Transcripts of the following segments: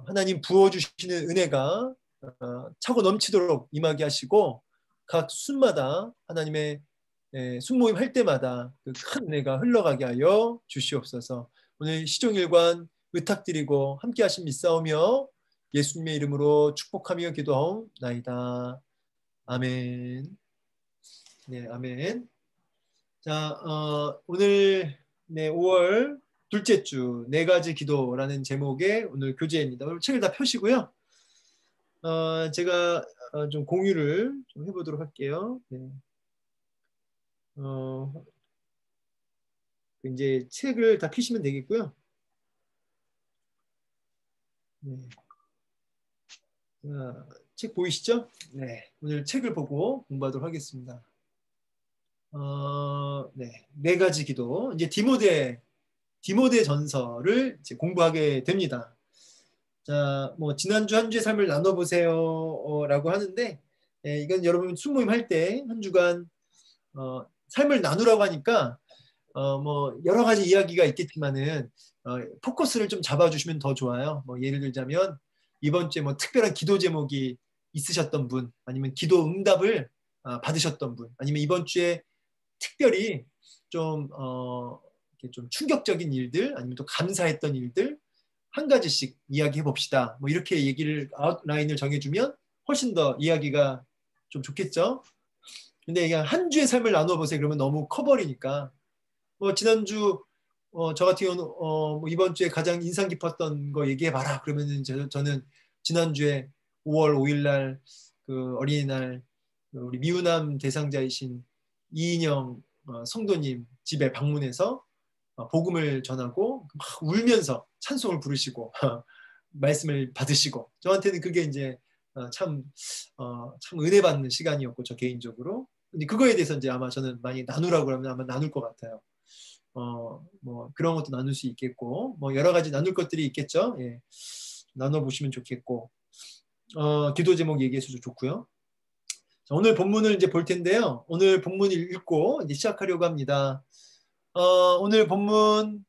하나님 부어주시는 은혜가 차고 넘치도록 임하게 하시고 각 순마다 하나님의 순모임 할 때마다 그 큰 은혜가 흘러가게 하여 주시옵소서. 오늘 시종일관 의탁드리고 함께 하신 믿사오며 예수님의 이름으로 축복하며 기도하옵나이다. 아멘. 네, 아멘. 자, 오늘 5월 둘째 주 네 가지 기도라는 제목의 오늘 교재입니다. 오늘 책을 다 펴시고요. 제가 좀 공유를 좀 해보도록 할게요. 네. 이제 책을 다 펴시면 되겠고요. 네. 책 보이시죠? 네. 오늘 책을 보고 공부하도록 하겠습니다. 네 가지 기도. 이제 디모데 전서를 이제 공부하게 됩니다. 자, 뭐 지난주 한 주의 삶을 나눠보세요라고 하는데, 이건 여러분 순모임 할 때 한 주간 삶을 나누라고 하니까 뭐 여러 가지 이야기가 있겠지만은 포커스를 좀 잡아주시면 더 좋아요. 뭐 예를 들자면 이번 주에 뭐 특별한 기도 제목이 있으셨던 분, 아니면 기도 응답을 받으셨던 분, 아니면 이번 주에 특별히 좀 이렇게 좀 충격적인 일들, 아니면 또 감사했던 일들 한 가지씩 이야기해 봅시다. 뭐 이렇게 얘기를 아웃라인을 정해주면 훨씬 더 이야기가 좀 좋겠죠. 근데 그냥 한 주의 삶을 나누어 보세요. 그러면 너무 커버리니까. 뭐 지난주 저 같은 경우는 뭐 이번 주에 가장 인상 깊었던 거 얘기해 봐라. 그러면은 저는 지난주에 5월 5일 날그 어린이날 우리 미우남 대상자이신 이인영 성도님 집에 방문해서 복음을 전하고 막 울면서 찬송을 부르시고 말씀을 받으시고 저한테는 그게 이제 참 은혜 받는 시간이었고 저 개인적으로 근데 그거에 대해서 이제 아마 저는 많이 나누라고 하면 아마 나눌 것 같아요. 뭐 그런 것도 나눌 수 있겠고 뭐 여러 가지 나눌 것들이 있겠죠. 예. 나눠 보시면 좋겠고 기도 제목 얘기해서 좋고요. 자, 오늘 본문을 이제 볼 텐데요. 오늘 본문을 읽고 이제 시작하려고 합니다. 오늘 본문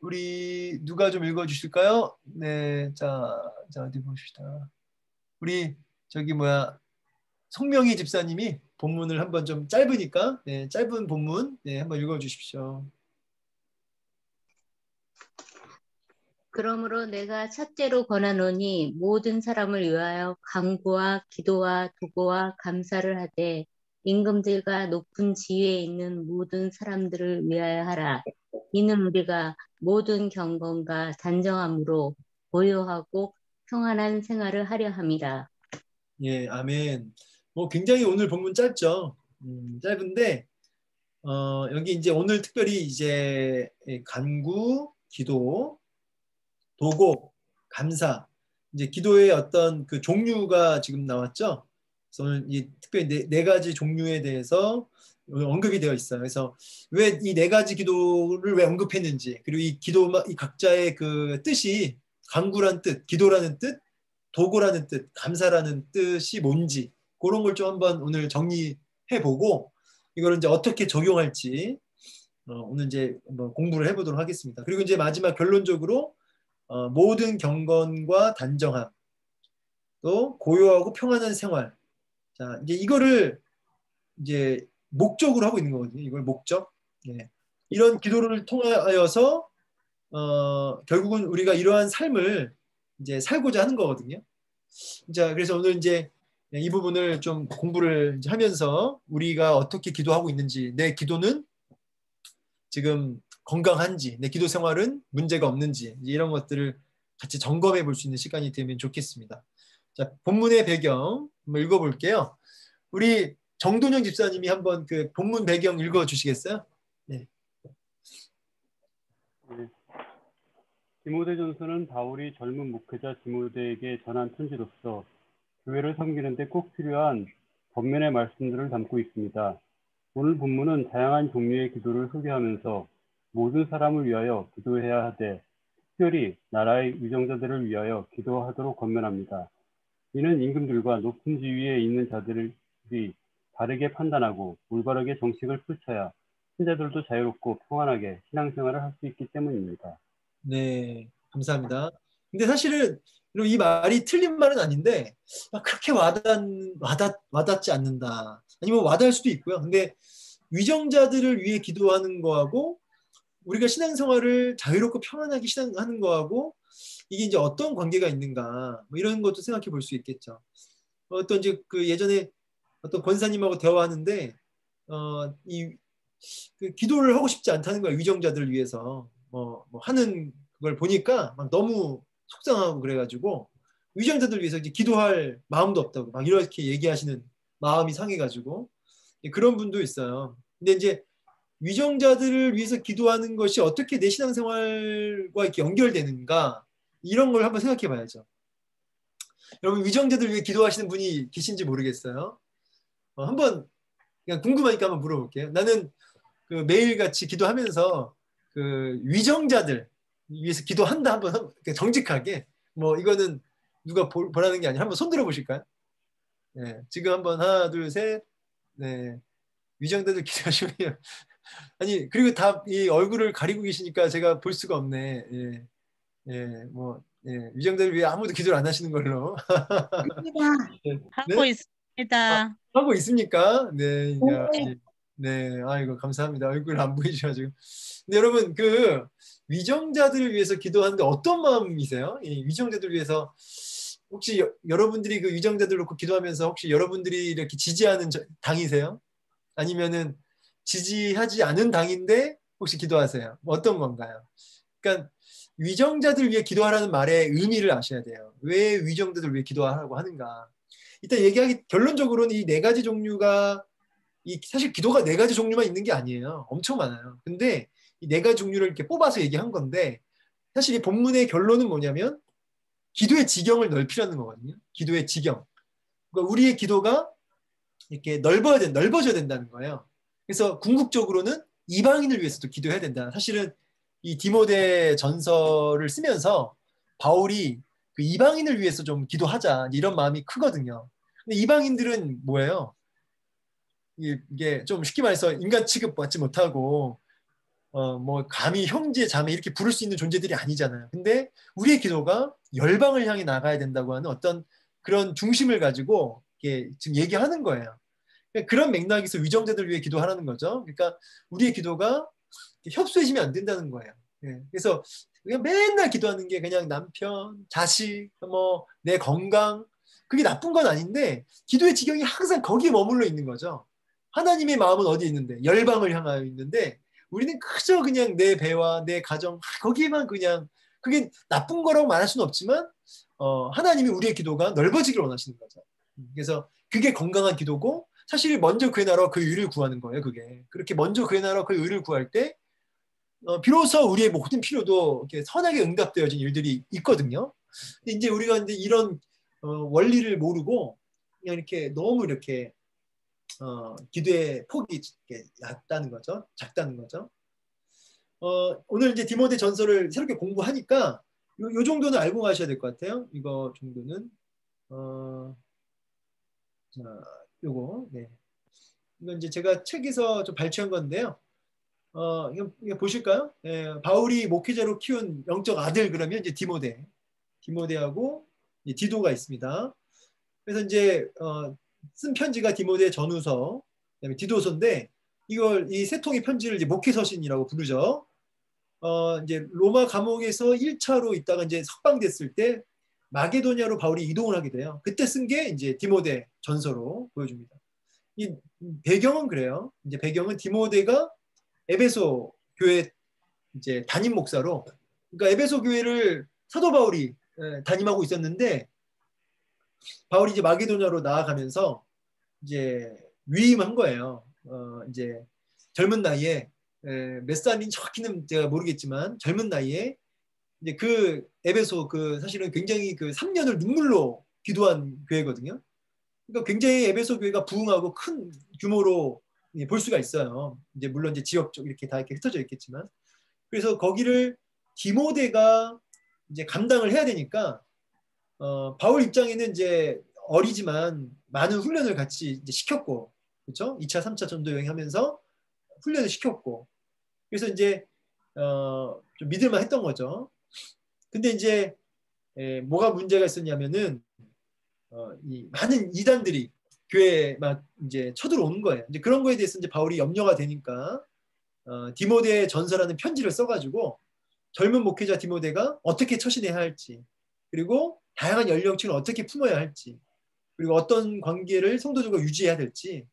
우리 누가 좀 읽어주실까요? 네, 자 어디 봅시다. 우리 저기 뭐야 성명희 집사님이 본문을 한번 좀 짧으니까 네, 짧은 본문 네, 한번 읽어주십시오. 그러므로 내가 첫째로 권하노니 모든 사람을 위하여 간구와 기도와 도구와 감사를 하되 임금들과 높은 지위에 있는 모든 사람들을 위하여 하라. 이는 우리가 모든 경건과 단정함으로 고요하고 평안한 생활을 하려 함이라. 예, 아멘. 뭐 굉장히 오늘 본문 짧죠. 짧은데 여기 이제 오늘 특별히 이제 간구, 기도, 도고, 감사, 이제 기도의 어떤 그 종류가 지금 나왔죠. 그래서 오늘 이 특별히 네 가지 종류에 대해서 오늘 언급이 되어 있어요. 그래서 왜 이 네 가지 기도를 왜 언급했는지, 그리고 이 기도 이 각자의 그 뜻이 간구란 뜻, 기도라는 뜻, 도고라는 뜻, 감사라는 뜻이 뭔지 그런 걸 좀 한번 오늘 정리해 보고 이걸 이제 어떻게 적용할지 오늘 이제 한번 공부를 해보도록 하겠습니다. 그리고 이제 마지막 결론적으로 모든 경건과 단정함, 또 고요하고 평안한 생활. 자, 이제 이거를 이제 목적으로 하고 있는 거거든요. 이걸 목적. 네. 이런 기도를 통하여서 결국은 우리가 이러한 삶을 이제 살고자 하는 거거든요. 자, 그래서 오늘 이제 이 부분을 좀 공부를 이제 하면서 우리가 어떻게 기도하고 있는지, 내 기도는 지금 건강한지, 내 기도 생활은 문제가 없는지 이런 것들을 같이 점검해 볼 수 있는 시간이 되면 좋겠습니다. 자, 본문의 배경 한번 읽어볼게요. 우리 정돈영 집사님이 한번 그 본문 배경 읽어주시겠어요? 네. 네. 디모데전서는 바울이 젊은 목회자 디모데에게 전한 편지로서 교회를 섬기는 데 꼭 필요한 겉면의 말씀들을 담고 있습니다. 오늘 본문은 다양한 종류의 기도를 소개하면서 모든 사람을 위하여 기도해야 하되 특별히 나라의 위정자들을 위하여 기도하도록 권면합니다. 이는 임금들과 높은 지위에 있는 자들이 바르게 판단하고 올바르게 정책을 펼쳐야 신자들도 자유롭고 평안하게 신앙생활을 할 수 있기 때문입니다. 네, 감사합니다. 근데 사실은 이 말이 틀린 말은 아닌데 막 그렇게 와닿지 않는다. 아니면 와닿을 수도 있고요. 근데 위정자들을 위해 기도하는 거하고 우리가 신앙생활을 자유롭고 평안하게 신앙하는 거하고 이게 이제 어떤 관계가 있는가 뭐 이런 것도 생각해 볼 수 있겠죠. 어떤 이제 그 예전에 어떤 권사님하고 대화하는데 그 기도를 하고 싶지 않다는 거야. 위정자들을 위해서 뭐 하는 걸 보니까 막 너무 속상하고 그래가지고 위정자들을 위해서 이제 기도할 마음도 없다고 막 이렇게 얘기하시는 마음이 상해가지고 그런 분도 있어요. 근데 이제 위정자들을 위해서 기도하는 것이 어떻게 내 신앙생활과 이렇게 연결되는가 이런 걸 한번 생각해 봐야죠. 여러분 위정자들 위해 기도하시는 분이 계신지 모르겠어요. 한번 그냥 궁금하니까 한번 물어볼게요. 나는 그 매일같이 기도하면서 그 위정자들 위해서 기도한다 한번 정직하게 뭐 이거는 누가 보라는 게 아니라 한번 손 들어 보실까요? 네, 지금 한번 하나 둘 셋. 네, 위정자들 기도하시면 아니 그리고 다 이 얼굴을 가리고 계시니까 제가 볼 수가 없네. 예, 예, 뭐 예, 위정자들 위해 아무도 기도를 안 하시는 걸로. 합니다. 네, 하고 네? 있습니다. 하고 있습니까? 네, 야, 네. 네, 아이고 감사합니다. 얼굴 안 보이셔가지고. 근데 여러분 그 위정자들을 위해서 기도하는데 어떤 마음이세요? 이 위정자들을 위해서 혹시 여러분들이 그 위정자들 놓고 기도하면서 혹시 여러분들이 이렇게 지지하는 당이세요? 아니면은 지지하지 않은 당인데 혹시 기도하세요? 뭐 어떤 건가요? 그러니까 위정자들 위해 기도하라는 말의 의미를 아셔야 돼요. 왜 위정자들 위해 기도하라고 하는가? 일단 얘기하기 결론적으로는 이 네 가지 종류가 사실 기도가 네 가지 종류만 있는 게 아니에요. 엄청 많아요. 근데 이 네 가지 종류를 이렇게 뽑아서 얘기한 건데 사실 이 본문의 결론은 뭐냐면 기도의 지경을 넓히라는 거거든요. 기도의 지경. 그러니까 우리의 기도가 이렇게 넓어져야 된다는 거예요. 그래서 궁극적으로는 이방인을 위해서도 기도해야 된다. 사실은 이 디모데 전서를 쓰면서 바울이 그 이방인을 위해서 좀 기도하자 이런 마음이 크거든요. 근데 이방인들은 뭐예요? 이게 좀 쉽게 말해서 인간 취급 받지 못하고 뭐 감히 형제 자매 이렇게 부를 수 있는 존재들이 아니잖아요. 근데 우리의 기도가 열방을 향해 나가야 된다고 하는 어떤 그런 중심을 가지고 지금 얘기하는 거예요. 그런 맥락에서 위정자들 위해 기도하라는 거죠. 그러니까 우리의 기도가 협소해지면 안 된다는 거예요. 그래서 그냥 맨날 기도하는 게 그냥 남편, 자식, 뭐 내 건강 그게 나쁜 건 아닌데 기도의 지경이 항상 거기에 머물러 있는 거죠. 하나님의 마음은 어디 있는데 열방을 향하여 있는데 우리는 그저 그냥 내 배와 내 가정 거기에만 그냥 그게 나쁜 거라고 말할 수는 없지만 하나님이 우리의 기도가 넓어지기를 원하시는 거죠. 그래서 그게 건강한 기도고 사실 먼저 그의 나라와 그의 의를 구하는 거예요. 그게 그렇게 먼저 그의 나라와 그의 의를 구할 때 비로소 우리의 모든 필요도 이렇게 선하게 응답되어진 일들이 있거든요. 근데 이제 우리가 이제 이런 원리를 모르고 그냥 이렇게 너무 이렇게 기도의 폭이 얕다는 거죠. 작다는 거죠. 오늘 이제 디모데 전서를 새롭게 공부하니까 요 정도는 알고 가셔야 될 것 같아요. 이거 정도는 자, 요거 네. 이건 이제 제가 책에서 좀 발췌한 건데요. 이거 보실까요? 바울이 목회자로 키운 영적 아들 그러면 이제 디모데하고 이제 디도가 있습니다. 그래서 이제 쓴 편지가 디모데 전후서, 그다음에 디도서인데 이걸 이 세 통의 편지를 이제 목회서신이라고 부르죠. 이제 로마 감옥에서 1차로 있다가 이제 석방됐을 때 마게도냐로 바울이 이동을 하게 돼요. 그때 쓴 게 이제 디모데 전서로 보여줍니다. 이 배경은 그래요. 이제 배경은 디모데가 에베소 교회 이제 담임 목사로, 그러니까 에베소 교회를 사도 바울이 담임하고 있었는데 바울이 이제 마게도냐로 나아가면서 이제 위임한 거예요. 이제 젊은 나이에 몇 살인지 정확히는 제가 모르겠지만 젊은 나이에 이제 그 에베소 그 사실은 굉장히 그 3년을 눈물로 기도한 교회거든요. 그러니까 굉장히 에베소 교회가 부흥하고 큰 규모로 볼 수가 있어요. 이제 물론 이제 지역적 이렇게 다 이렇게 흩어져 있겠지만, 그래서 거기를 디모데가 이제 감당을 해야 되니까 바울 입장에는 이제 어리지만 많은 훈련을 같이 이제 시켰고, 그렇죠? 2차, 3차 전도 여행하면서 훈련을 시켰고, 그래서 이제 좀 믿을만 했던 거죠. 근데 이제 뭐가 문제가 있었냐면은 이 많은 이단들이 교회에 막 이제 쳐들어오는 거예요. 이제 그런 거에 대해서 이제 바울이 염려가 되니까 디모데 전서라는 편지를 써가지고 젊은 목회자 디모데가 어떻게 처신해야 할지, 그리고 다양한 연령층을 어떻게 품어야 할지, 그리고 어떤 관계를 성도들과 유지해야 될지,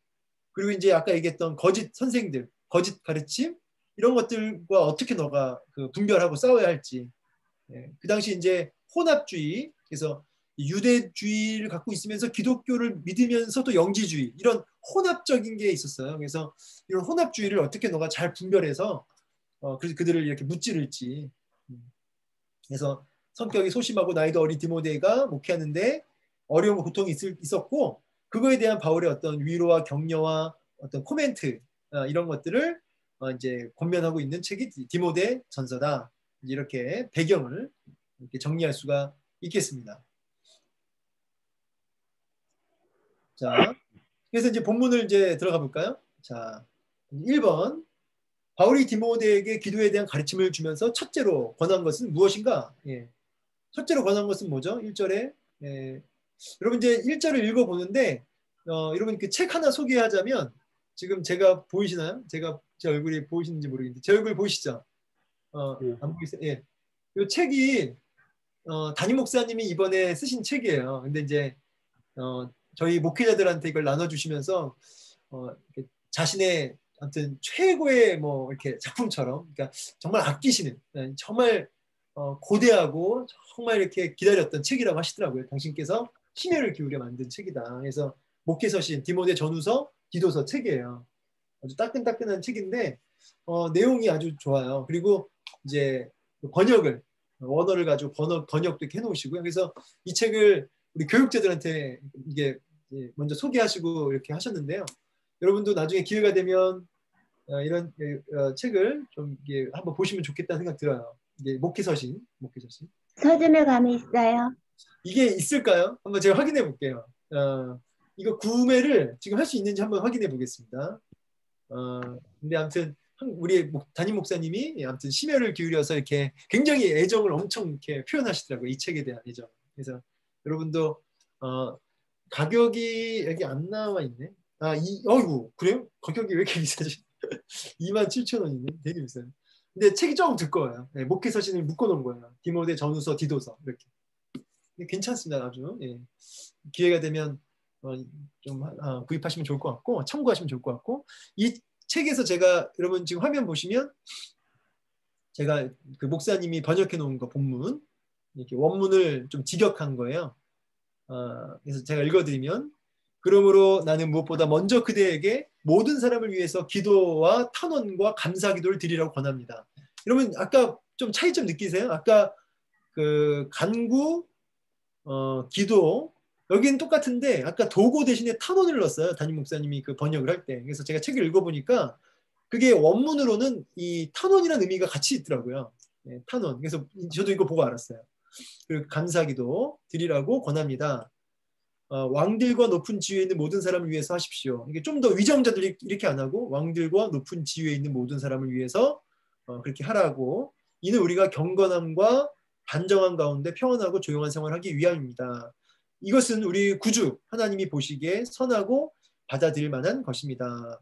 그리고 이제 아까 얘기했던 거짓 선생들, 거짓 가르침 이런 것들과 어떻게 너가 그 분별하고 싸워야 할지. 그 당시 이제 혼합주의, 그래서 유대주의를 갖고 있으면서 기독교를 믿으면서도 영지주의, 이런 혼합적인 게 있었어요. 그래서 이런 혼합주의를 어떻게 너가 잘 분별해서 그래서 그들을 이렇게 무찌를지. 그래서 성격이 소심하고 나이도 어린 디모데가 목회하는데 어려움과 고통이 있었고, 그거에 대한 바울의 어떤 위로와 격려와 어떤 코멘트, 이런 것들을 이제 권면하고 있는 책이 디모데 전서다. 이렇게 배경을 이렇게 정리할 수가 있겠습니다. 자, 그래서 이제 본문을 이제 들어가 볼까요? 자, 1번. 바울이 디모데에게 기도에 대한 가르침을 주면서 첫째로 권한 것은 무엇인가? 첫째로 권한 것은 뭐죠? 1절에. 여러분 이제 1절을 읽어보는데, 여러분 그 책 하나 소개하자면, 지금 제가 보이시나요? 제 얼굴이 보이시는지 모르겠는데, 제 얼굴 보이시죠? 안 보이세요? 예. 이 책이, 담임 목사님이 이번에 쓰신 책이에요. 근데 이제, 저희 목회자들한테 이걸 나눠주시면서, 자신의 아무튼 최고의 뭐 이렇게 작품처럼, 그러니까 정말 아끼시는, 정말 고대하고 정말 이렇게 기다렸던 책이라고 하시더라고요. 당신께서 심혈을 기울여 만든 책이다. 그래서 목회서신 디모데 전후서, 디도서 책이에요. 아주 따끈따끈한 책인데 내용이 아주 좋아요. 그리고 이제 번역을, 원어를 가지고 번역도 이렇게 해놓으시고요. 그래서 이 책을 우리 교육자들한테 이게 먼저 소개하시고 이렇게 하셨는데요. 여러분도 나중에 기회가 되면 이런 책을 좀 한번 보시면 좋겠다는 생각 들어요. 이게 목회서신. 서점에 가면 있어요. 이게 있을까요? 한번 제가 확인해 볼게요. 이거 구매를 지금 할 수 있는지 한번 확인해 보겠습니다. 근데 아무튼 우리 담임 목사님이 아무튼 심혈을 기울여서 이렇게 굉장히 애정을 엄청 이렇게 표현하시더라고요. 이 책에 대한 애정. 그래서 여러분도 가격이 여기 안 나와 있네. 어이구, 그래요? 가격이 왜 이렇게 비싸지? 27,000원이네. 되게 비싸요. 근데 책이 조금 두꺼워요. 목회서신을 묶어놓은 거예요. 디모데 전후서, 디도서 이렇게. 괜찮습니다. 아주. 기회가 되면 좀 구입하시면 좋을 것 같고, 참고하시면 좋을 것 같고, 이 책에서 제가 여러분 지금 화면 보시면 제가 그 목사님이 번역해 놓은 거 본문, 이렇게 원문을 좀 직역한 거예요. 그래서 제가 읽어드리면, 그러므로 나는 무엇보다 먼저 그대에게 모든 사람을 위해서 기도와 탄원과 감사 기도를 드리라고 권합니다. 여러분 아까 좀 차이점 느끼세요? 아까 그 간구, 기도, 여기는 똑같은데 아까 도고 대신에 탄원을 넣었어요. 담임 목사님이 그 번역을 할 때. 그래서 제가 책을 읽어보니까 그게 원문으로는 이 탄원이라는 의미가 같이 있더라고요. 탄원. 그래서 저도 이거 보고 알았어요. 그리고 감사기도 드리라고 권합니다. 왕들과 높은 지위에 있는 모든 사람을 위해서 하십시오. 이게 좀 더 위정자들이 이렇게 안 하고 왕들과 높은 지위에 있는 모든 사람을 위해서 그렇게 하라고. 이는 우리가 경건함과 단정한 가운데 평안하고 조용한 생활을 하기 위함입니다. 이것은 우리 구주 하나님이 보시기에 선하고 받아들일 만한 것입니다.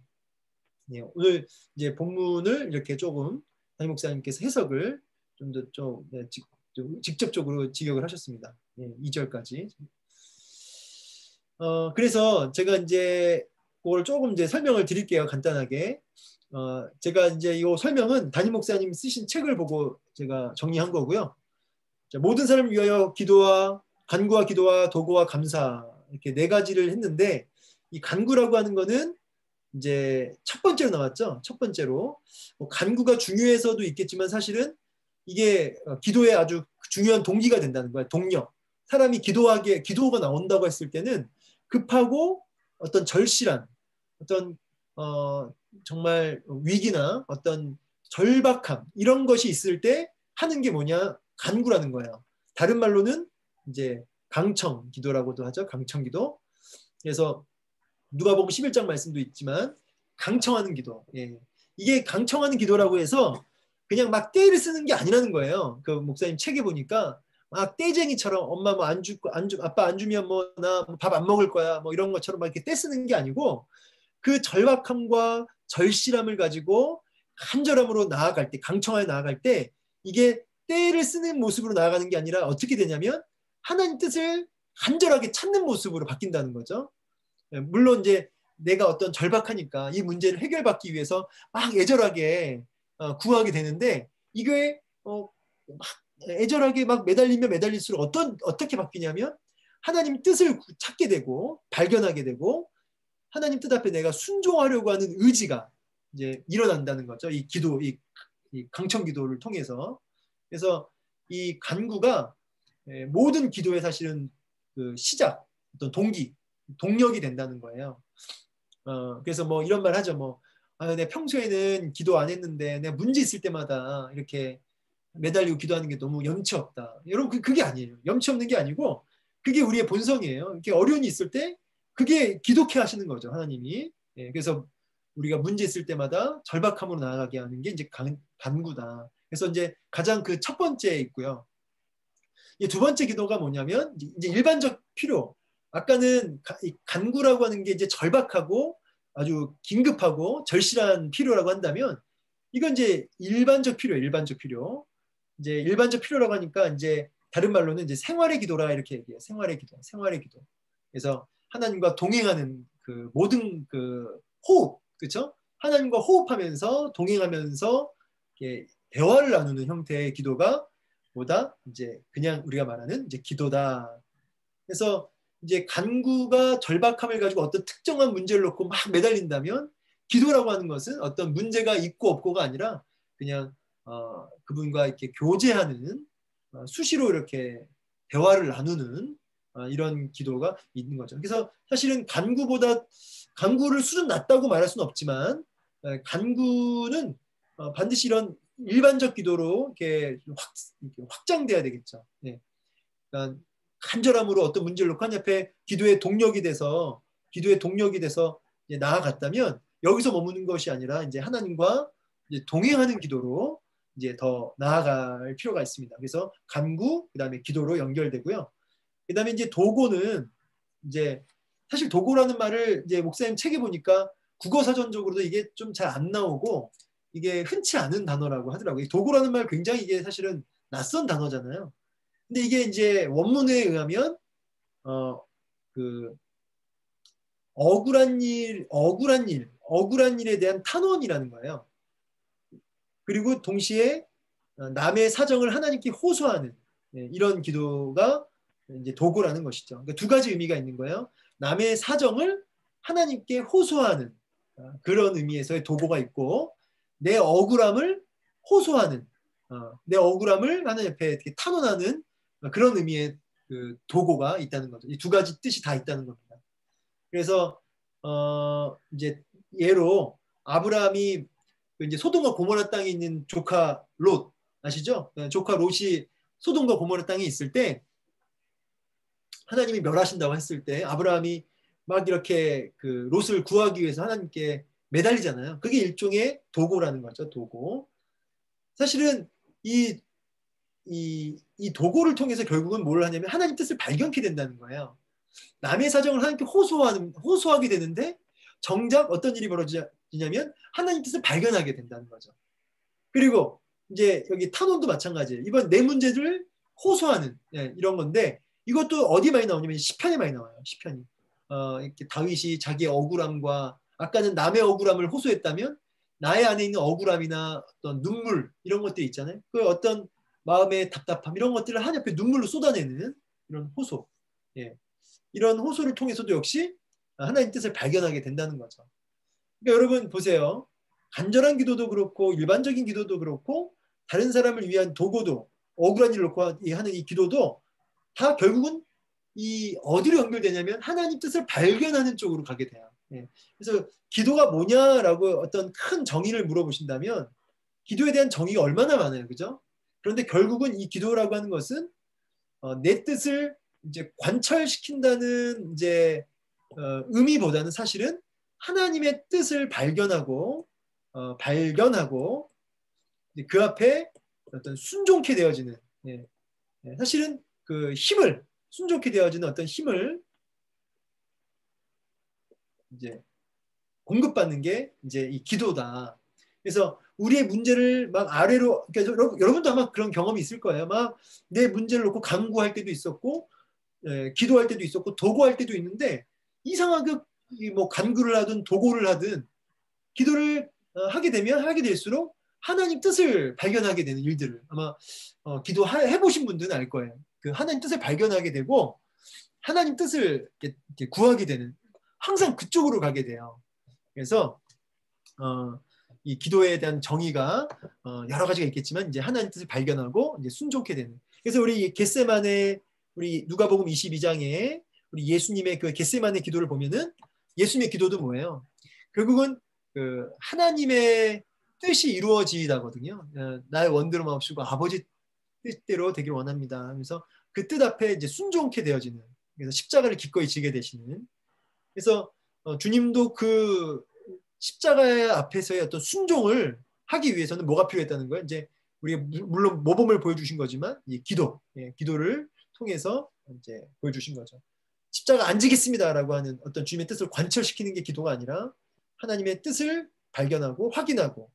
오늘 이제 본문을 이렇게 조금 담임 목사님께서 해석을 좀 더 직접적으로 직역을 하셨습니다. 2절까지. 그래서 제가 이제 그걸 조금 이제 설명을 드릴게요. 간단하게. 제가 이제 이 설명은 담임 목사님 쓰신 책을 보고 제가 정리한 거고요. 자, 모든 사람을 위하여 기도와 간구와 기도와 도구와 감사, 이렇게 4가지를 했는데, 이 간구라고 하는 거는 이제 첫 번째로 나왔죠. 첫 번째로 간구가 중요해서도 있겠지만 사실은 이게 기도의 아주 중요한 동기가 된다는 거예요. 동력. 사람이 기도가 나온다고 했을 때는 급하고 어떤 절실한 어떤 정말 위기나 어떤 절박함, 이런 것이 있을 때 하는 게 뭐냐? 간구라는 거예요. 다른 말로는 이제 강청 기도라고도 하죠. 강청 기도. 그래서 누가복음 11장 말씀도 있지만 강청하는 기도. 이게 강청하는 기도라고 해서 그냥 막 떼를 쓰는 게 아니라는 거예요. 그 목사님 책에 보니까 막 떼쟁이처럼 엄마 뭐 아빠 안 주면 뭐 나 밥 안 먹을 거야 뭐 이런 것처럼 막 이렇게 떼쓰는 게 아니고 그 절박함과 절실함을 가지고 간절함으로 나아갈 때, 강청하에 나아갈 때 이게 떼를 쓰는 모습으로 나아가는 게 아니라 어떻게 되냐면 하나님 뜻을 간절하게 찾는 모습으로 바뀐다는 거죠. 물론 이제 내가 어떤 절박하니까 이 문제를 해결받기 위해서 막 애절하게 구하게 되는데 이게 막 애절하게 막 매달리면 매달릴수록 어떻게 바뀌냐면 하나님 뜻을 찾게 되고 발견하게 되고 하나님 뜻 앞에 내가 순종하려고 하는 의지가 이제 일어난다는 거죠. 이 기도, 이 강청 기도를 통해서. 그래서 이 간구가 모든 기도의 사실은 그 시작, 어떤 동력이 된다는 거예요. 그래서 뭐 이런 말 하죠. 뭐, 내가 평소에는 기도 안 했는데 내가 문제 있을 때마다 이렇게 매달리고 기도하는 게 너무 염치 없다. 여러분, 그게 아니에요. 염치 없는 게 아니고 그게 우리의 본성이에요. 이렇게 어려움이 있을 때 그게 기독해 하시는 거죠. 하나님이. 그래서 우리가 문제 있을 때마다 절박함으로 나아가게 하는 게 이제 간구다. 그래서 이제 가장 그 첫 번째 있고요. 두 번째 기도가 뭐냐면 이제 일반적 필요. 아까는 간구라고 하는 게 이제 절박하고 아주 긴급하고 절실한 필요라고 한다면 이건 이제 일반적 필요예요. 일반적 필요. 이제 일반적 필요라고 하니까 이제 다른 말로는 이제 생활의 기도라 이렇게 얘기해요. 생활의 기도, 생활의 기도. 그래서 하나님과 동행하는 그 모든 그 호흡, 그렇죠? 하나님과 호흡하면서 동행하면서 대화를 나누는 형태의 기도가 보다 이제 그냥 우리가 말하는 이제 기도다. 그래서 이제 간구가 절박함을 가지고 어떤 특정한 문제를 놓고 막 매달린다면 기도라고 하는 것은 어떤 문제가 있고 없고가 아니라 그냥 그분과 이렇게 교제하는 수시로 이렇게 대화를 나누는 이런 기도가 있는 거죠. 그래서 사실은 간구를 수준 낮다고 말할 수는 없지만 간구는 반드시 이런 일반적 기도로 이렇게 확장돼야 되겠죠. 네. 그러니까 간절함으로 어떤 문제를 놓고 하나님 앞에 기도의 동력이 돼서 이제 나아갔다면 여기서 머무는 것이 아니라 이제 하나님과 이제 동행하는 기도로 이제 더 나아갈 필요가 있습니다. 그래서 간구 그다음에 기도로 연결되고요. 그다음에 이제 도고는 이제 사실 도고라는 말을 이제 목사님 책에 보니까 국어 사전적으로도 이게 좀 잘 안 나오고 이게 흔치 않은 단어라고 하더라고요. 도고라는 말 굉장히 이게 사실은 낯선 단어잖아요. 근데 이게 이제 원문에 의하면 그 억울한 일에 대한 탄원이라는 거예요. 그리고 동시에 남의 사정을 하나님께 호소하는 이런 기도가 이제 도고라는 것이죠. 그러니까 두 가지 의미가 있는 거예요. 남의 사정을 하나님께 호소하는 그런 의미에서의 도고가 있고 내 억울함을 호소하는 내 억울함을 하나님 앞에 이렇게 탄원하는 그런 의미의 그 도고가 있다는 거죠. 이 두 가지 뜻이 다 있다는 겁니다. 그래서 이제 예로 아브라함이 이제 소돔과 고모라 땅에 있는 조카 롯 아시죠? 조카 롯이 소돔과 고모라 땅에 있을 때 하나님이 멸하신다고 했을 때 아브라함이 막 이렇게 그 롯을 구하기 위해서 하나님께 매달리잖아요. 그게 일종의 도고라는 거죠. 도고. 사실은 이 도고를 통해서 결국은 뭘 하냐면 하나님 뜻을 발견케 된다는 거예요. 남의 사정을 하나님께 호소하게 되는데 정작 어떤 일이 벌어지냐면 하나님 뜻을 발견하게 된다는 거죠. 그리고 이제 여기 탄원도 마찬가지예요. 이번 내 문제를 호소하는 이런 건데 이것도 어디 많이 나오냐면 시편에 많이 나와요. 시편이 이렇게 다윗이 자기의 억울함과 아까는 남의 억울함을 호소했다면 나의 안에 있는 억울함이나 어떤 눈물 이런 것들이 있잖아요. 그 어떤 마음의 답답함 이런 것들을 하나님 앞에 눈물로 쏟아내는 이런 호소. 이런 호소를 통해서도 역시 하나님 뜻을 발견하게 된다는 거죠. 그러니까 여러분 보세요. 간절한 기도도 그렇고 일반적인 기도도 그렇고 다른 사람을 위한 도고도 억울한 일을 놓고 하는 이 기도도 다 결국은 이 어디로 연결되냐면 하나님 뜻을 발견하는 쪽으로 가게 돼요. 그래서 기도가 뭐냐라고 어떤 큰 정의를 물어보신다면 기도에 대한 정의가 얼마나 많아요. 그죠? 그런데 결국은 이 기도라고 하는 것은 내 뜻을 이제 관철시킨다는 이제 의미보다는 사실은 하나님의 뜻을 발견하고 그 앞에 어떤 순종케 되어지는 사실은 그 힘을 순종케 되어지는 어떤 힘을 이제 공급받는 게 이제 이 기도다. 그래서 우리의 문제를 막 아래로, 그러니까 여러분도 아마 그런 경험이 있을 거예요. 막 내 문제를 놓고 간구할 때도 있었고, 기도할 때도 있었고, 도구할 때도 있는데 이상하게 뭐 간구를 하든 도구를 하든 기도를 하게 되면 하게 될수록 하나님 뜻을 발견하게 되는 일들을 아마 기도해 보신 분들은 알 거예요. 그 하나님 뜻을 발견하게 되고 하나님 뜻을 이렇게 구하게 되는, 항상 그쪽으로 가게 돼요. 그래서 이 기도에 대한 정의가 여러 가지가 있겠지만 이제 하나님 뜻을 발견하고 이제 순종케 되는. 그래서 우리 겟세마네, 우리 누가복음 22장에 우리 예수님의 그 겟세마네 기도를 보면은 예수님의 기도도 뭐예요? 결국은 그 하나님의 뜻이 이루어지다거든요. 나의 원대로 마옵시고 아버지 뜻대로 되길 원합니다. 그래서 그 뜻 앞에 이제 순종케 되어지는. 그래서 십자가를 기꺼이 지게 되시는. 그래서 주님도 그 십자가 앞에서의 어떤 순종을 하기 위해서는 뭐가 필요했다는 거예요? 이제 우리가 물론 모범을 보여주신 거지만 이 기도, 기도를 통해서 이제 보여주신 거죠. 십자가 안 지겠습니다라고 하는 어떤 주님의 뜻을 관철시키는 게 기도가 아니라 하나님의 뜻을 발견하고 확인하고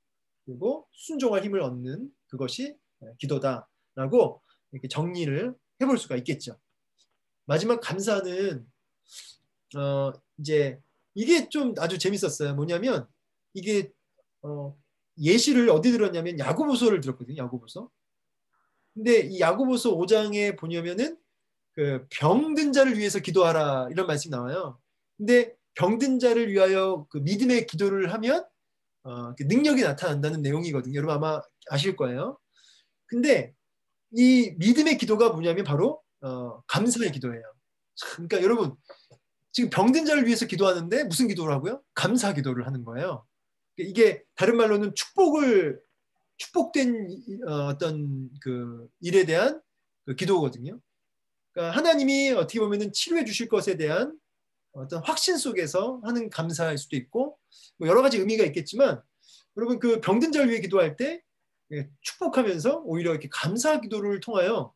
그리고 순종할 힘을 얻는 그것이 기도다라고 이렇게 정리를 해볼 수가 있겠죠. 마지막 감사는 이제 이게 좀 아주 재밌었어요. 뭐냐면 이게 예시를 어디 들었냐면 야고보서를 들었거든요. 야고보서. 근데 이 야고보서 5장에 보냐면은 그 병든 자를 위해서 기도하라 이런 말씀이 나와요. 근데 병든 자를 위하여 그 믿음의 기도를 하면 그 능력이 나타난다는 내용이거든요. 여러분 아마 아실 거예요. 근데 이 믿음의 기도가 뭐냐면 바로 감사의 기도예요. 그러니까 여러분 지금 병든 자를 위해서 기도하는데 무슨 기도를 하고요? 감사 기도를 하는 거예요. 이게 다른 말로는 축복된 어떤 그 일에 대한 그 기도거든요. 그러니까 하나님이 어떻게 보면은 치료해 주실 것에 대한 어떤 확신 속에서 하는 감사일 수도 있고 뭐 여러 가지 의미가 있겠지만 여러분 그 병든 자를 위해 기도할 때 축복하면서 오히려 이렇게 감사 기도를 통하여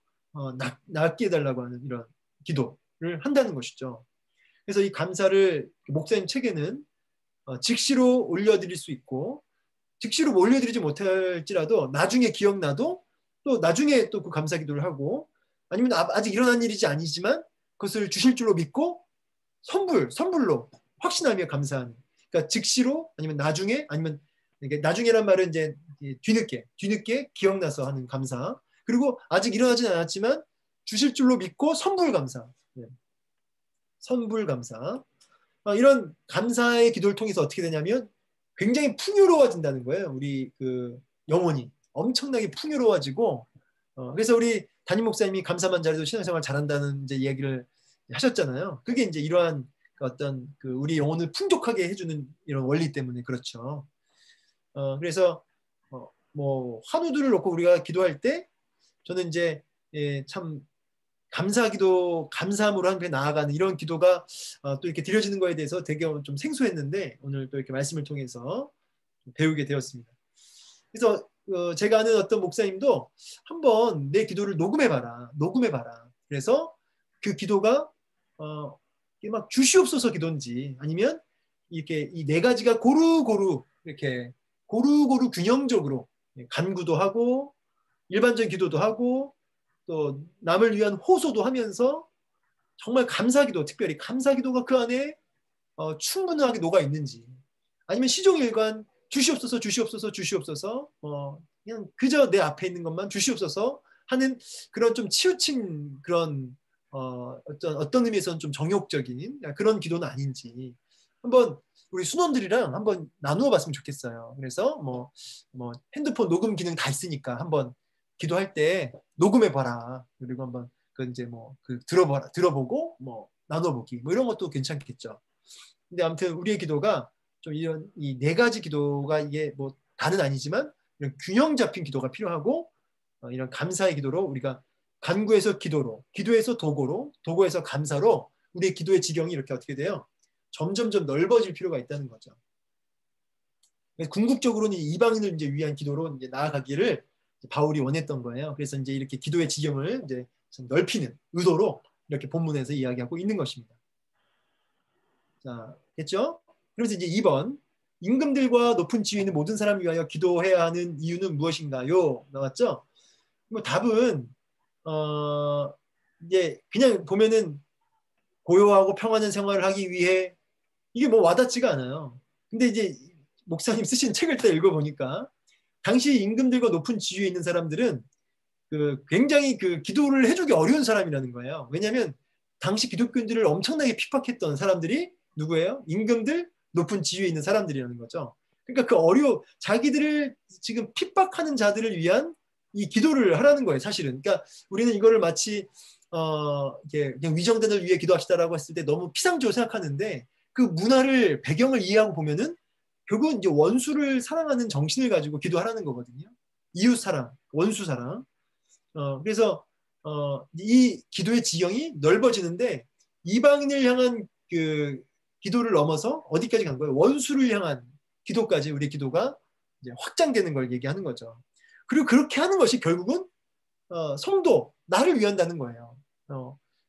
낫게 해달라고 하는 이런 기도를 한다는 것이죠. 그래서 이 감사를 목사님 책에는 즉시로 올려드릴 수 있고 즉시로 올려드리지 못할지라도 나중에 기억나도 또 나중에 또 그 감사 기도를 하고 아니면 아직 일어난 일이지 아니지만 그것을 주실 줄로 믿고 선불로 확신하며 감사하는. 그러니까 즉시로 아니면 나중에 아니면 나중에란 말은 이제 뒤늦게 기억나서 하는 감사. 그리고 아직 일어나진 않았지만 주실 줄로 믿고 선불 감사. 선불 감사. 이런 감사의 기도를 통해서 어떻게 되냐면 굉장히 풍요로워진다는 거예요. 우리 그 영혼이 엄청나게 풍요로워지고 그래서 우리 담임 목사님이 감사만 잘해도 신앙생활 잘한다는 이제 이야기를 하셨잖아요. 그게 이제 이러한 어떤 그 우리 영혼을 풍족하게 해주는 이런 원리 때문에 그렇죠. 그래서 뭐 한우들을 놓고 우리가 기도할 때 저는 이제 참 감사기도 감사함으로 하나님께 나아가는 이런 기도가 또 이렇게 드려지는 거에 대해서 되게 좀 생소했는데 오늘 또 이렇게 말씀을 통해서 배우게 되었습니다. 그래서 제가 아는 어떤 목사님도 한번 내 기도를 녹음해봐라. 그래서 그 기도가 막 주시옵소서 기도인지 아니면 이렇게 이 네 가지가 고루고루 균형적으로 간구도 하고 일반적인 기도도 하고 또 남을 위한 호소도 하면서 정말 감사기도, 특별히 감사기도가 그 안에 충분하게 녹아 있는지 아니면 시종일관 주시옵소서 그냥 그저 내 앞에 있는 것만 주시옵소서 하는 그런 좀 치우친 그런 어떤 의미에서는 좀 정욕적인 그런 기도는 아닌지 한번 우리 순원들이랑 한번 나누어 봤으면 좋겠어요. 그래서 뭐 핸드폰 녹음 기능 다 있으니까 한번 기도할 때 녹음해 봐라. 그리고 한번 그 이제 그 들어보고 나눠보기 이런 것도 괜찮겠죠. 근데 아무튼 우리의 기도가 좀 이런 이 네 가지 기도가 이게 다는 아니지만 이런 균형 잡힌 기도가 필요하고 이런 감사의 기도로 우리가 간구에서 기도로, 기도에서 도구로, 도구에서 감사로 우리의 기도의 지경이 이렇게 어떻게 돼요? 점점점 넓어질 필요가 있다는 거죠. 궁극적으로는 이방인을 이제 위한 기도로 이제 나아가기를 바울이 원했던 거예요. 그래서 이제 이렇게 기도의 지경을 이제 넓히는 의도로 이렇게 본문에서 이야기하고 있는 것입니다. 자, 됐죠? 그래서 이제 2번 임금들과 높은 지위에 있는 모든 사람을 위하여 기도해야 하는 이유는 무엇인가요? 나왔죠? 뭐 답은 이제 그냥 보면은 고요하고 평안한 생활을 하기 위해 이게 뭐 와닿지가 않아요. 근데 이제 목사님 쓰신 책을 또 읽어보니까 당시 임금들과 높은 지위에 있는 사람들은 굉장히 기도를 해주기 어려운 사람이라는 거예요. 왜냐하면 당시 기독교인들을 엄청나게 핍박했던 사람들이 누구예요? 임금들, 높은 지위에 있는 사람들이라는 거죠. 그러니까 자기들을 지금 핍박하는 자들을 위한 이 기도를 하라는 거예요, 사실은. 그러니까 우리는 이거를 마치 이렇게 그냥 위정단을 위해 기도합시다라고 했을 때 너무 피상적으로 생각하는데 그 문화를 배경을 이해하고 보면은 결국은 이제 원수를 사랑하는 정신을 가지고 기도하라는 거거든요. 이웃 사랑, 원수 사랑. 그래서 이 기도의 지경이 넓어지는데 이방인을 향한 기도를 넘어서 어디까지 간 거예요? 원수를 향한 기도까지 우리 기도가 이제 확장되는 걸 얘기하는 거죠. 그리고 그렇게 하는 것이 결국은 성도, 나를 위한다는 거예요.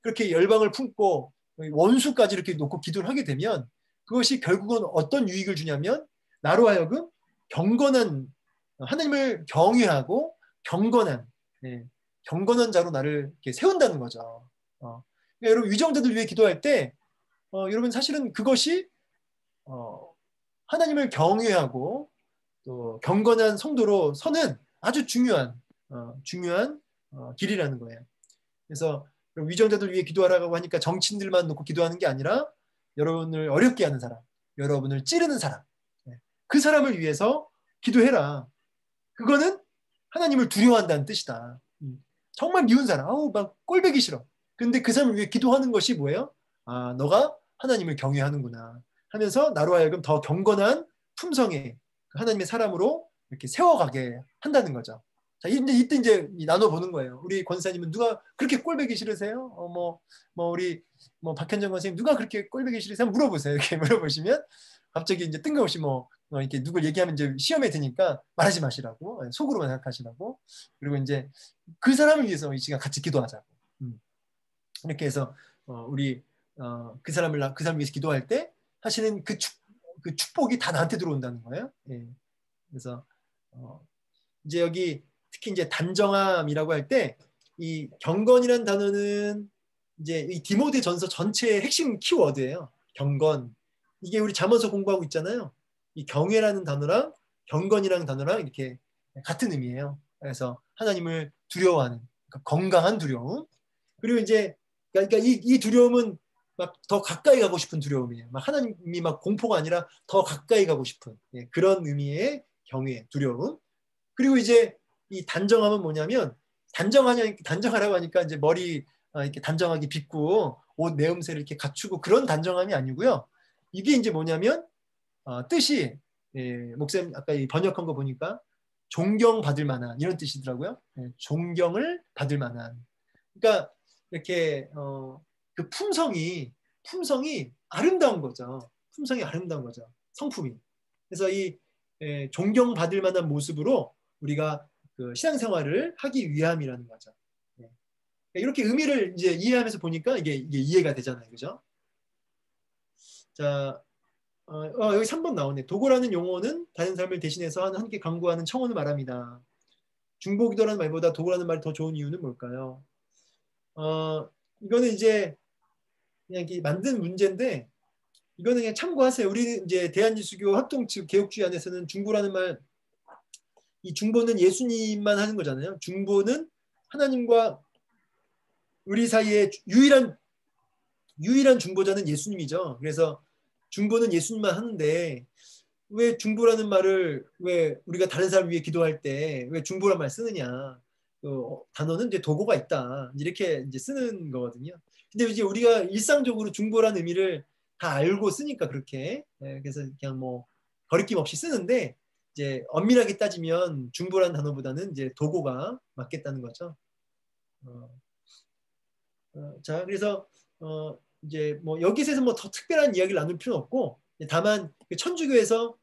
그렇게 열방을 품고 원수까지 이렇게 놓고 기도를 하게 되면 그것이 결국은 어떤 유익을 주냐면 나로 하여금 경건한 하나님을 경외하고 경건한 자로 나를 이렇게 세운다는 거죠. 그러니까 여러분 위정자들 위해 기도할 때 여러분 사실은 그것이 하나님을 경외하고 또 경건한 성도로 서는 아주 중요한 길이라는 거예요. 그래서 위정자들 위해 기도하라고 하니까 정치인들만 놓고 기도하는 게 아니라 여러분을 어렵게 하는 사람, 여러분을 찌르는 사람, 그 사람을 위해서 기도해라. 그거는 하나님을 두려워한다는 뜻이다. 정말 미운 사람, 막 꼴보기 싫어. 근데 그 사람을 위해 기도하는 것이 뭐예요? 아, 너가 하나님을 경외하는구나 하면서 나로 하여금 더 경건한 품성의 하나님의 사람으로 이렇게 세워가게 한다는 거죠. 자, 이때 이제 나눠보는 거예요. 우리 권사님은 누가 그렇게 꼴보기 싫으세요? 우리 박현정 권사님 누가 그렇게 꼴보기 싫으세요? 물어보세요. 이렇게 물어보시면 갑자기 이제 뜬금없이 이렇게 누굴 얘기하면 이제 시험에 드니까 말하지 마시라고 속으로만 생각하시라고. 그리고 이제 그 사람을 위해서 이 시간 같이 기도하자고. 이렇게 해서 우리 그 사람을 위해서 기도할 때 사실은 그 축복이 다 나한테 들어온다는 거예요. 예. 그래서 이제 여기 특히 이제 단정함이라고 할 때 이 경건이라는 단어는 이제 이 디모데 전서 전체의 핵심 키워드예요. 경건. 이게 우리 잠언서 공부하고 있잖아요. 이 경외라는 단어랑 경건이라는 단어랑 이렇게 같은 의미예요. 그래서 하나님을 두려워하는 그러니까 건강한 두려움. 그리고 이제 그러니까 이 두려움은 막 더 가까이 가고 싶은 두려움이에요. 막 하나님이 막 공포가 아니라 더 가까이 가고 싶은 그런 의미의 경외, 두려움. 그리고 이제 이 단정함은 뭐냐면 단정하라고 하니까 이제 머리 이렇게 단정하게 빗고 옷 내음새를 이렇게 갖추고 그런 단정함이 아니고요. 이게 이제 뭐냐면 뜻이 목사님 아까 번역한 거 보니까 존경받을 만한 이런 뜻이더라고요. 존경을 받을 만한. 그러니까 이렇게 그 품성이 아름다운 거죠. 품성이 아름다운 거죠. 성품이. 그래서 이 존경받을 만한 모습으로 우리가 그 신앙생활을 하기 위함이라는 거죠. 이렇게 의미를 이제 이해하면서 보니까 이게 이해가 되잖아요, 그죠? 자, 여기 3번 나오네. 도고라는 용어는 다른 사람을 대신해서 함께 강구하는 청혼을 말합니다. 중보기도라는 말보다 도고라는 말이 더 좋은 이유는 뭘까요? 이거는 이제 그냥 이렇게 만든 문제인데 이거는 그냥 참고하세요. 우리 이제 대한예수교 합동 측 개혁주의 안에서는 중보라는 말, 이 중보는 예수님만 하는 거잖아요. 중보는 하나님과 우리 사이에 유일한 중보자는 예수님이죠. 그래서 중보는 예수님만 하는데 왜 중보라는 말을 왜 우리가 다른 사람을 위해 기도할 때 왜 중보란 말 쓰느냐? 단어는 이제 도고가 있다 이렇게 이제 쓰는 거거든요. 근데 이제 우리가 일상적으로 중보라는 의미를 다 알고 쓰니까 그렇게 그래서 그냥 거리낌 없이 쓰는데 이제 엄밀하게 따지면 중보라는 단어보다는 이제 도고가 맞겠다는 거죠. 자, 그래서 이제 여기서 더 특별한 이야기를 나눌 필요는 없고 다만 천주교에서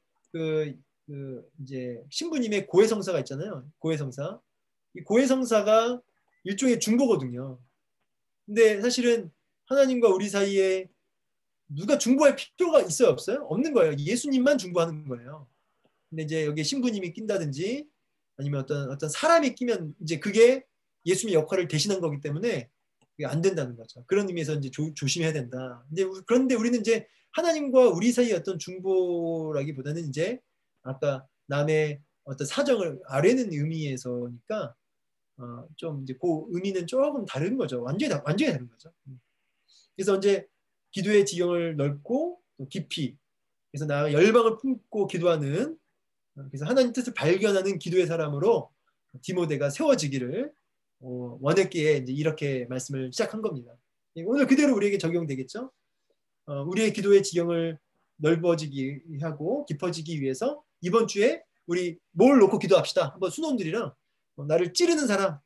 이제 신부님의 고해성사가 있잖아요. 고해성사. 이 고해성사가 일종의 중보거든요. 근데 사실은 하나님과 우리 사이에 누가 중보할 필요가 있어요, 없어요? 없는 거예요. 예수님만 중보하는 거예요. 근데 이제 여기 신부님이 낀다든지 아니면 어떤 사람이 끼면 이제 그게 예수님의 역할을 대신한 거기 때문에 그게 안 된다는 거죠. 그런 의미에서 이제 조심해야 된다. 그런데 우리는 이제 하나님과 우리 사이의 어떤 중보라기보다는 이제 아까 남의 어떤 사정을 아뢰는 의미에서니까 좀 이제 그 의미는 조금 다른 거죠. 완전히 다른 거죠. 그래서 이제 기도의 지경을 넓고 또 깊이 그래서 나아가 열방을 품고 기도하는 그래서 하나님 뜻을 발견하는 기도의 사람으로 디모데가 세워지기를 원했기에 이제 이렇게 말씀을 시작한 겁니다. 오늘 그대로 우리에게 적용되겠죠. 우리의 기도의 지경을 넓어지기 하고 깊어지기 위해서 이번 주에 우리 뭘 놓고 기도합시다. 한번 순원들이랑 나를 찌르는 사람,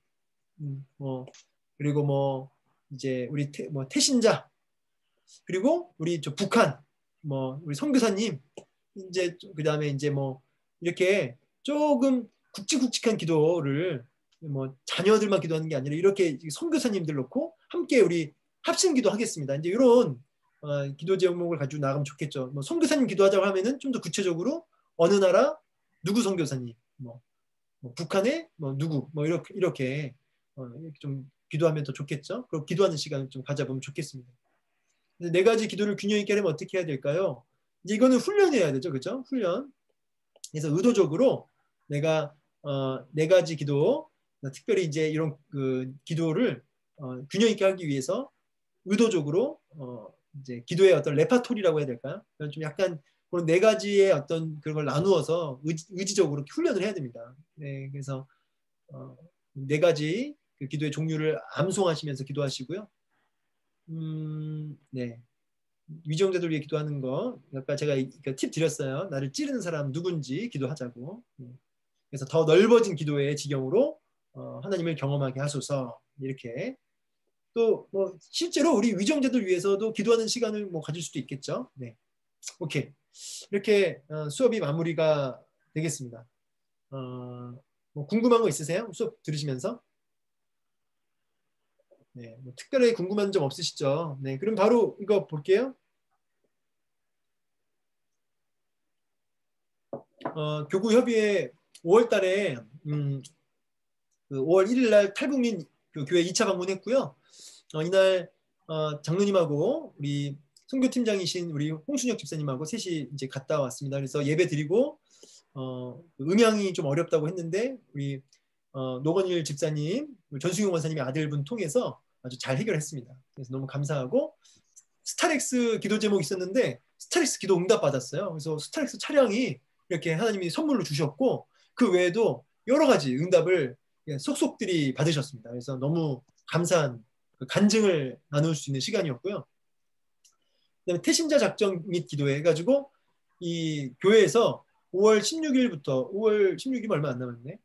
그리고 뭐 이제 우리 태신자, 그리고 우리 저 북한, 우리 선교사님, 이제 그 다음에 이제 뭐 이렇게 조금 굵직굵직한 기도를 자녀들만 기도하는 게 아니라 이렇게 선교사님들 놓고 함께 우리 합심 기도하겠습니다. 이제 이런 기도 제목을 가지고 나가면 좋겠죠. 선교사님 기도하자고 하면은 좀 더 구체적으로 어느 나라 누구 선교사님, 북한의 누구, 이렇게 좀 기도하면 더 좋겠죠. 그리고 기도하는 시간을 좀 가져보면 좋겠습니다. 네 가지 기도를 균형 있게 하려면 어떻게 해야 될까요? 이제 이거는 훈련해야 되죠, 그렇죠? 훈련. 그래서 의도적으로 내가 네 가지 기도, 특별히 이제 이런 그 기도를 균형 있게 하기 위해서 의도적으로 이제 기도의 어떤 레파토리라고 해야 될까요? 좀 약간 그런 네 가지의 어떤 그런 걸 나누어서 의지적으로 훈련을 해야 됩니다. 네, 그래서 네 가지 그 기도의 종류를 암송하시면서 기도하시고요. 네. 위정자들 위해 기도하는 거 아까 제가 팁 드렸어요. 나를 찌르는 사람 누군지 기도하자고. 그래서 더 넓어진 기도의 지경으로 하나님을 경험하게 하소서. 이렇게 또 실제로 우리 위정자들 위해서도 기도하는 시간을 가질 수도 있겠죠. 네, 오케이. 이렇게 수업이 마무리가 되겠습니다. 궁금한 거 있으세요? 수업 들으시면서? 네, 특별히 궁금한 점 없으시죠? 네, 그럼 바로 이거 볼게요. 교구협의회 5월 달에 그 5월 1일 날 탈북민 그 교회 2차 방문했고요. 이날 장로님하고 우리 선교팀장이신 우리 홍순혁 집사님하고 셋이 이제 갔다 왔습니다. 그래서 예배 드리고 음향이 좀 어렵다고 했는데 우리 노건일 집사님, 전수경 원사님의 아들분 통해서 아주 잘 해결했습니다. 그래서 너무 감사하고 스타렉스 기도 제목 있었는데 스타렉스 기도 응답 받았어요. 그래서 스타렉스 차량이 이렇게 하나님이 선물로 주셨고 그 외에도 여러 가지 응답을 속속들이 받으셨습니다. 그래서 너무 감사한 그 간증을 나눌 수 있는 시간이었고요. 그다음에 태신자 작정 및 기도회 해가지고 이 교회에서 5월 16일부터 5월 16일 얼마 안 남았네.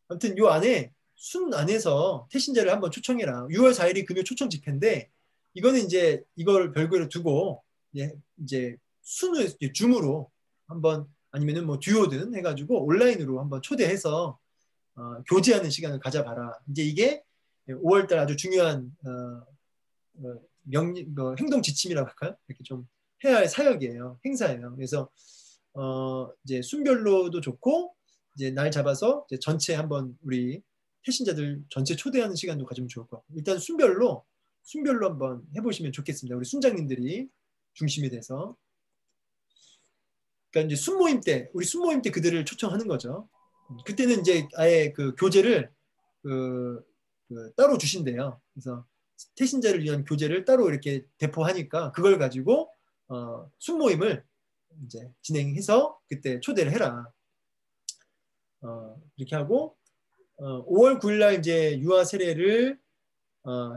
아무튼 요 안에 순 안에서 태신자를 한번 초청해라. 6월 4일이 금요 초청 집회인데 이거는 이제 이걸 별거로 두고 이제 순을 줌으로 한번 아니면은 듀오든 해가지고 온라인으로 한번 초대해서 교제하는 시간을 가져봐라. 이제 이게 5월달 아주 중요한 행동 지침이라고 할까요? 이렇게 좀 해야 할 사역이에요. 행사예요. 그래서 이제 순별로도 좋고 이제 날 잡아서 이제 전체 한번 우리 태신자들 전체 초대하는 시간도 가지면 좋을 것 같고 일단 순별로 한번 해보시면 좋겠습니다. 우리 순장님들이 중심이 돼서 그러니까 이제 우리 순모임 때 그들을 초청하는 거죠. 그때는 이제 아예 그 교재를 따로 주신대요. 그래서 태신자를 위한 교재를 따로 이렇게 배포하니까 그걸 가지고 순모임을 이제 진행해서 그때 초대를 해라. 이렇게 하고 5월 9일 날 이제 유아 세례를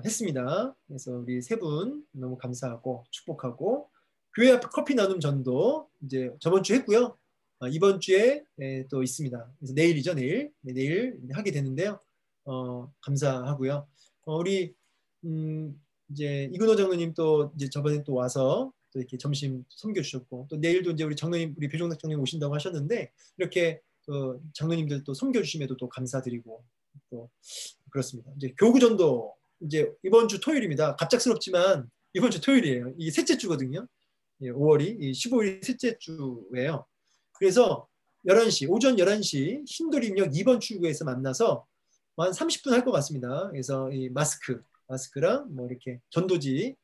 했습니다. 그래서 우리 세 분 너무 감사하고 축복하고 교회 앞 커피 나눔 전도 이제 저번 주 했고요. 이번 주에 또 있습니다. 그래서 내일이죠, 내일. 네, 내일 하게 되는데요. 감사하고요. 우리 이제 이근호 장로님 또 이제 저번에 또 와서 또 이렇게 점심 섬겨주셨고 또 내일도 이제 우리 장로님, 우리 배종락 장로님 오신다고 하셨는데 이렇게 장로님들 또 섬겨주심에도 또 감사드리고 또 그렇습니다. 이제 교구전도 이제 이번 주 토요일입니다. 갑작스럽지만 이번 주 토요일이에요. 이게 셋째 주거든요. 예, 5월이 15일이 셋째 주예요. 그래서 11시, 오전 11시 신도림역 2번 출구에서 만나서 한 30분 할 것 같습니다. 그래서 이 마스크랑 뭐 이렇게 전도지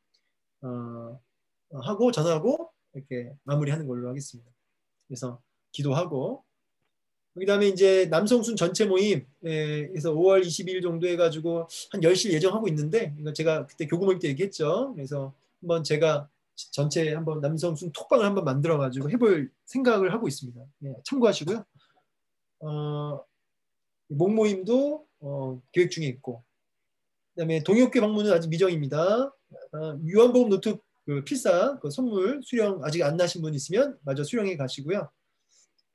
하고 전하고 이렇게 마무리하는 걸로 하겠습니다. 그래서 기도하고 그다음에 이제 남성순 전체 모임에서 5월 22일 정도 해가지고 한 10시 예정하고 있는데 이거 제가 그때 교구 모임 때 얘기했죠. 그래서 한번 제가 전체 한번 남성순 톡방을 한번 만들어가지고 해볼 생각을 하고 있습니다. 네, 참고하시고요. 목모임도 계획 중에 있고 그다음에 동역회 방문은 아직 미정입니다. 유한복음 노트 그 필사 그 선물 수령 아직 안 나신 분 있으면 마저 수령해 가시고요.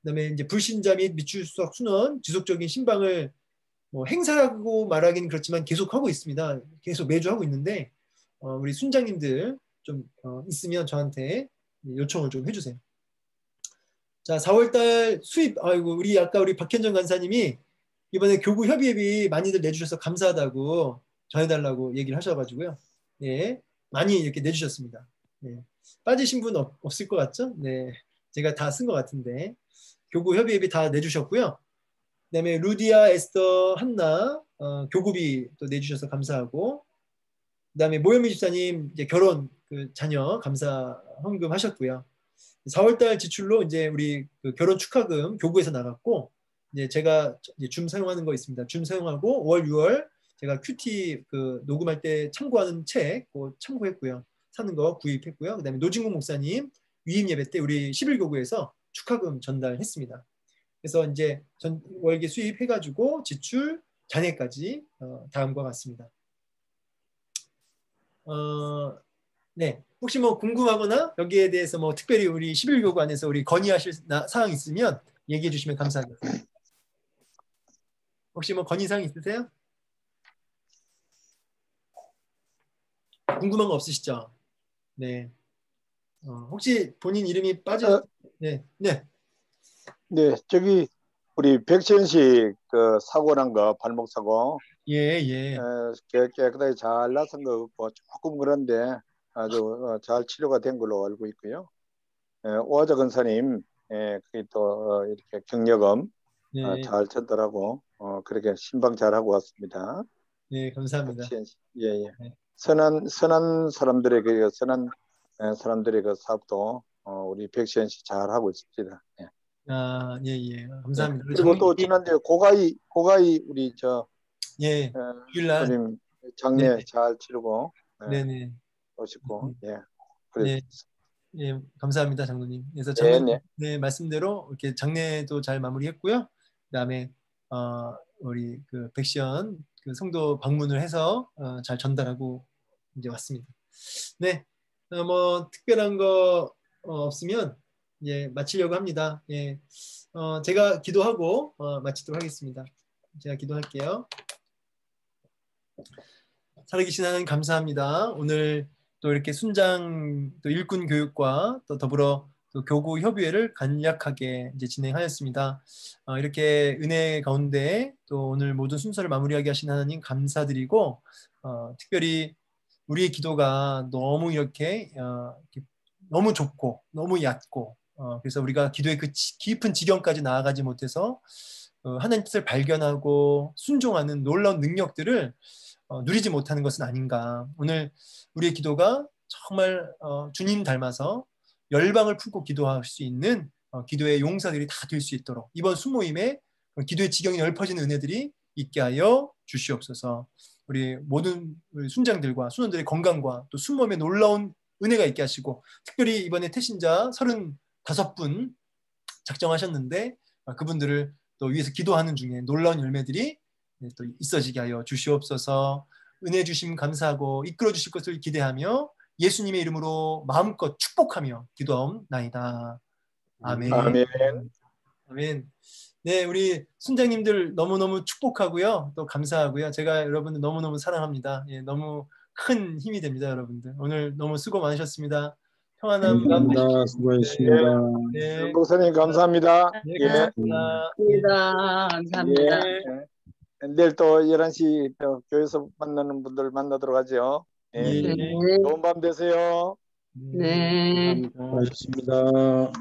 그다음에 이제 불신자 및 미출수학 순원 지속적인 신방을 뭐 행사라고 말하기는 그렇지만 계속 하고 있습니다. 계속 매주 하고 있는데 우리 순장님들 좀 있으면 저한테 요청을 좀 해주세요. 자, 4월달 수입 아이고 우리 아까 우리 박현정 간사님이 이번에 교구 협의회비 많이들 내주셔서 감사하다고 전해달라고 얘기를 하셔가지고요. 네, 많이 이렇게 내주셨습니다. 네, 빠지신 분 없을 것 같죠? 네, 제가 다 쓴 것 같은데 교구 협의회비 다 내주셨고요. 그다음에 루디아, 에스터, 한나 교구비 또 내주셔서 감사하고 그다음에 모현미 집사님 이제 결혼 그 자녀 감사 헌금 하셨고요. 4월달 지출로 이제 우리 그 결혼 축하금 교구에서 나갔고 이제 제가 이제 줌 사용하는 거 있습니다. 줌 사용하고 5월, 6월 제가 큐티 그 녹음할 때 참고하는 책 그거 참고했고요. 사는 거 구입했고요. 그다음에 노진국 목사님 위임 예배 때 우리 11교구에서 축하금 전달했습니다. 그래서 이제 월계 수입해가지고 지출 잔해까지 다음과 같습니다. 네, 혹시 뭐 궁금하거나 여기에 대해서 뭐 특별히 우리 11교구 안에서 우리 건의하실 사항 있으면 얘기해 주시면 감사하겠습니다. 혹시 뭐 건의사항 있으세요? 궁금한 거 없으시죠? 네. 혹시 본인 이름이 네, 네. 네, 저기 우리 백천 씨 그 사고 난 거 발목 사고 예. 깨끗하게 잘 나선 거 같고 조금 그런데 아주 잘 치료가 된 걸로 알고 있고요. 오하자 권사님 그게 또 이렇게 격려금 네. 잘 전달하고 그렇게 신방 잘 하고 왔습니다. 네, 감사합니다. 예. 네. 선한 사람들에게 선한 사람들의 그 사업도 우리 백시현 씨 잘 하고 있습니다. 예. 예. 감사합니다. 네. 그리고 또 지난주에 고가희 우리 주일날 장례 네. 잘 치르고 네네 오셨고 네. 예, 감사합니다, 장로님. 그래서 장로님 말씀대로 이렇게 장례도 잘 마무리했고요. 그다음에 우리 그 백시연 그 성도 방문을 해서 잘 전달하고 이제 왔습니다. 네, 뭐 특별한 거 없으면 예 마치려고 합니다. 예, 제가 기도하고 마치도록 하겠습니다. 제가 기도할게요. 살아계신 하나님 감사합니다. 오늘 또 이렇게 순장 또 일꾼 교육과 또 더불어 또 교구 협의회를 간략하게 이제 진행하였습니다. 이렇게 은혜 가운데 또 오늘 모든 순서를 마무리하게 하신 하나님 감사드리고 특별히 우리의 기도가 너무 이렇게 너무 좁고 너무 얕고 그래서 우리가 기도의 그 깊은 지경까지 나아가지 못해서 하나님 뜻을 발견하고 순종하는 놀라운 능력들을 누리지 못하는 것은 아닌가. 오늘 우리의 기도가 정말 주님 닮아서 열방을 품고 기도할 수 있는 기도의 용사들이 다 될 수 있도록 이번 순모임에 기도의 지경이 넓어지는 은혜들이 있게 하여 주시옵소서. 우리 모든 순장들과 순원들의 건강과 또 순모임에 놀라운 은혜가 있게 하시고 특별히 이번에 태신자 35분 작정하셨는데 그분들을 또 위해서 기도하는 중에 놀라운 열매들이 또 있어지게 하여 주시옵소서. 은혜 주심 감사하고 이끌어 주실 것을 기대하며 예수님의 이름으로 마음껏 축복하며 기도하옵나이다. 아멘. 아멘. 네, 우리 순장님들 너무너무 축복하고요. 또 감사하고요. 제가 여러분들 너무너무 사랑합니다. 예, 너무 큰 힘이 됩니다, 여러분들. 오늘 너무 수고 많으셨습니다. 평안한 감사합니다. 수고하셨습니다. 네. 목사님 감사합니다. 네, 예. 감사합니다. 감사합니다. 예. 내일 또 11시 교회에서 만나는 분들 만나도록 하죠. 예. 예. 네. 좋은 밤 되세요. 네. 감사합니다. 수고하셨습니다.